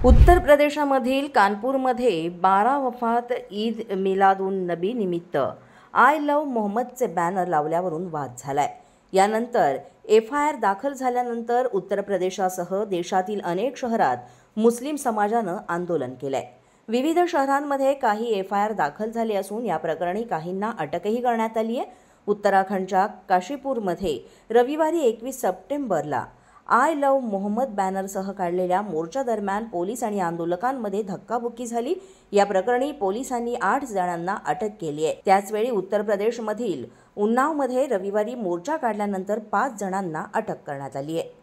उत्तर प्रदेशामधील कानपूरमध्ये 12 वफात ईद मिलादुन नबी निमित्त आय लव्ह मोहम्मदचे बॅनर लावल्यावरून वाद झालाय। यानंतर FIR दाखल झाल्यानंतर उत्तर प्रदेशासह देशातील अनेक शहरात मुस्लिम समाजानं आंदोलन केलंय। विविध शहरांमध्ये काही FIR दाखल झाले असून या प्रकरणी काहींना अटकही करण्यात आली आहे। उत्तराखंडच्या काशीपूरमध्ये रविवारी 21 सप्टेंबरला आय लव्ह मोहम्मद बॅनरसह काढलेल्या मोर्चा दरम्यान पोलीस आणि आंदोलकांमध्ये धक्काबुक्की झाली। या प्रकरणी पोलिसांनी 8 जणांना अटक केली आहे। त्याचवेळी उत्तर प्रदेशमधील उन्नावमध्ये रविवारी मोर्चा काढल्यानंतर 5 जणांना अटक करण्यात आली आहे।